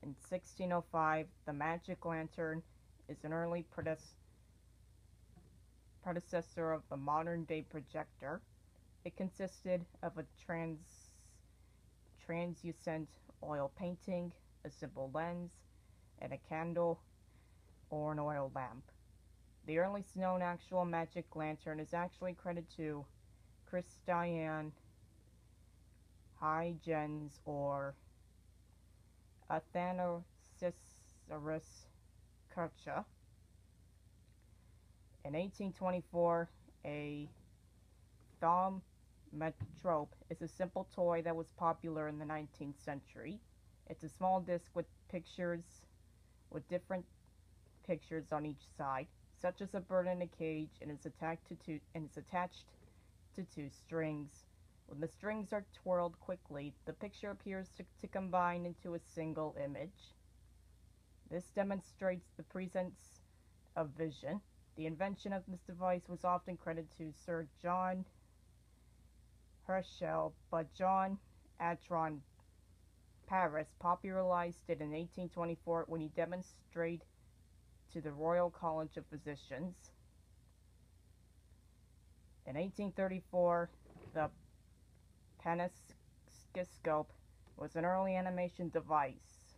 In 1605, the magic lantern is an early predecessor of the modern-day projector. It consisted of a translucent oil painting, a simple lens, and a candle or an oil lamp. The earliest known actual magic lantern is actually credited to Christian Huygens or Athanasius Kircher. In 1824, a Zoetrope is a simple toy that was popular in the 19th century. It's a small disc with different pictures on each side, such as a bird in a cage, and is attached to two strings. When the strings are twirled quickly, the picture appears to combine into a single image. This demonstrates the presence of vision. The invention of this device was often credited to Sir John Herschel, but John Atron Paris popularized it in 1824 when he demonstrated to the Royal College of Physicians. In 1834, the Peniscoscope was an early animation device.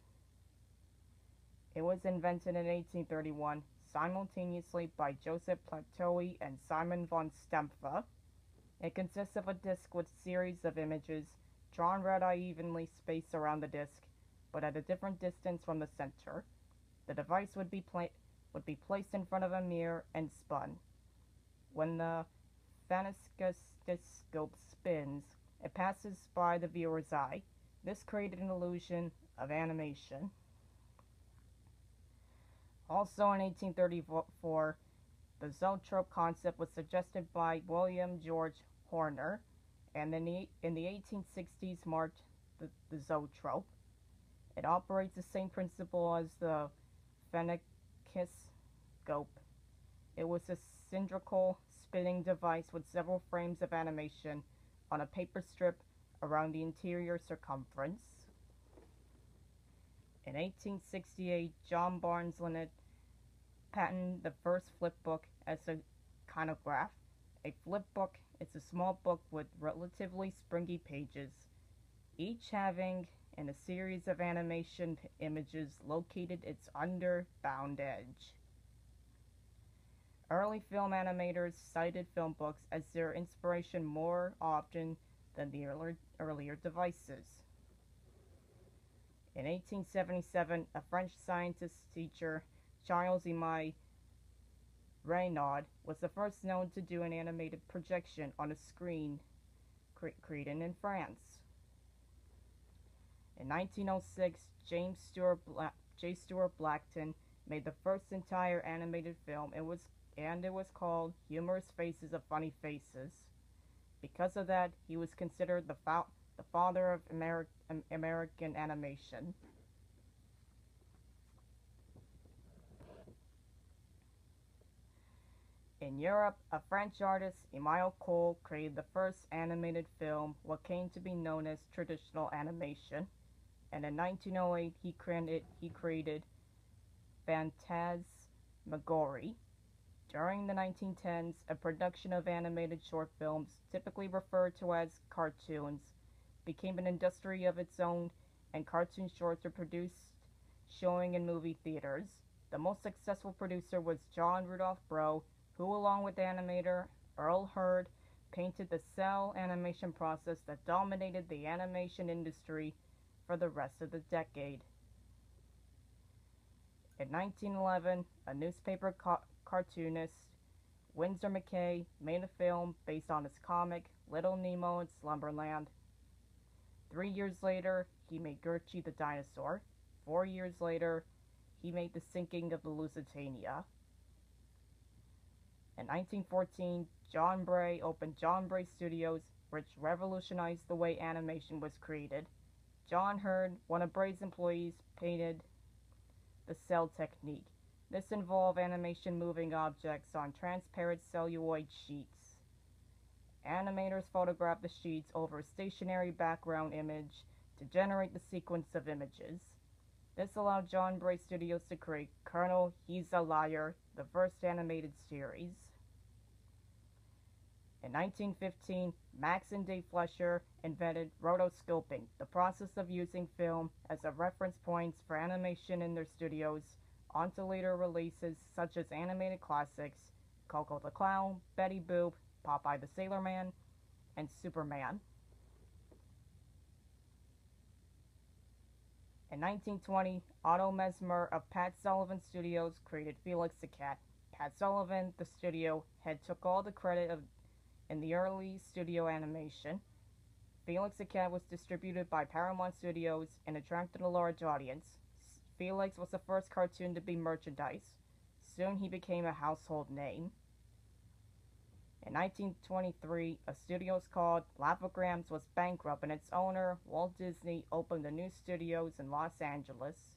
It was invented in 1831 simultaneously by Joseph Plateau and Simon von Stempfer. It consists of a disc with a series of images drawn rather evenly spaced around the disc, but at a different distance from the center. The device would be placed in front of a mirror and spun. When the phanescoscope spins, it passes by the viewer's eye. This created an illusion of animation. Also in 1834, the Zoetrope concept was suggested by William George Horner, and in the 1860s marked the Zoetrope. It operates the same principle as the phanescoscope. It was a cylindrical spinning device with several frames of animation on a paper strip around the interior circumference. In 1868, John Barnes Linnet patented the first flip book as a kinograph. A flip book is a small book with relatively springy pages, each having in a series of animation images located its underbound edge. Early film animators cited film books as their inspiration more often than the earlier devices. In 1877, a French scientist teacher, Charles-Émile Reynaud, was the first known to do an animated projection on a screen created in France. In 1906, J. Stuart Blackton made the first entire animated film. It was called Humorous Faces of Funny Faces. Because of that, he was considered the father of American animation. In Europe, a French artist, Émile Cohl, created the first animated film, what came to be known as traditional animation, and in 1908 he created Phantasmagorie. During the 1910s, a production of animated short films, typically referred to as cartoons, became an industry of its own, and cartoon shorts were produced, showing in movie theaters. The most successful producer was John Rudolph Bray, who, along with animator Earl Hurd, painted the cell animation process that dominated the animation industry for the rest of the decade. In 1911, a newspaper cartoonist, Winsor McCay, made a film based on his comic Little Nemo in Slumberland. 3 years later, he made Gertrude the Dinosaur. 4 years later, he made The Sinking of the Lusitania. In 1914, John Bray opened John Bray Studios, which revolutionized the way animation was created. John Hurd, one of Bray's employees, painted the cell technique. This involved animation moving objects on transparent celluloid sheets. Animators photographed the sheets over a stationary background image to generate the sequence of images. This allowed John Bray Studios to create Colonel He's a Liar, the first animated series. In 1915, Max and Dave Fleischer invented rotoscoping, the process of using film as a reference point for animation in their studios, onto later releases such as animated classics Coco the Clown, Betty Boop, Popeye the Sailor Man, and Superman. In 1920, Otto Mesmer of Pat Sullivan Studios created Felix the Cat. Pat Sullivan, the studio head, took all the credit in the early studio animation. Felix the Cat was distributed by Paramount Studios and attracted a large audience. Felix was the first cartoon to be merchandise. Soon he became a household name. In 1923, a studio called Laugh-O-Grams was bankrupt and its owner, Walt Disney, opened the new studios in Los Angeles.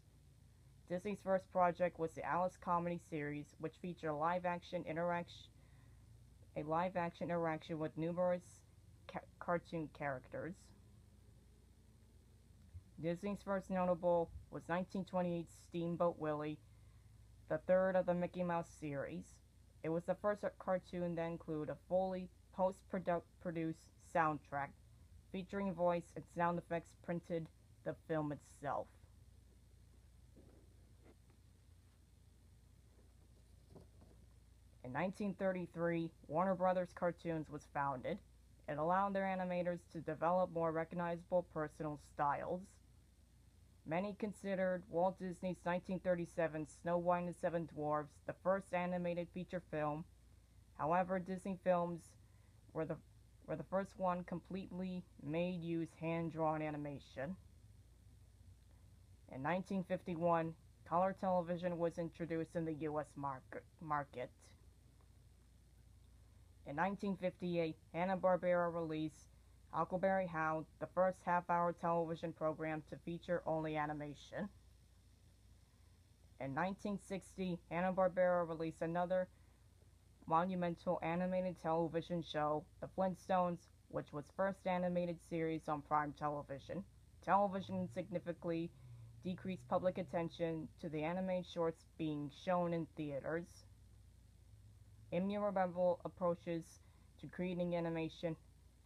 Disney's first project was the Alice comedy series, which featured a live-action interaction with numerous cartoon characters. Disney's first notable was 1928's Steamboat Willie, the third of the Mickey Mouse series. It was the first cartoon that included a fully post-produced soundtrack, featuring voice and sound effects printed the film itself. In 1933, Warner Brothers Cartoons was founded. It allowed their animators to develop more recognizable personal styles. Many considered Walt Disney's 1937 Snow White and the Seven Dwarfs the first animated feature film. However, Disney films were the first one completely made use hand-drawn animation. In 1951, color television was introduced in the U.S. market. In 1958, Hanna-Barbera released Huckleberry Hound, the first half-hour television program to feature only animation. In 1960, Hanna-Barbera released another monumental animated television show, The Flintstones, which was first animated series on prime television. Television significantly decreased public attention to the animated shorts being shown in theaters. Innumerable approaches to creating animation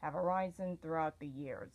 have arisen throughout the years.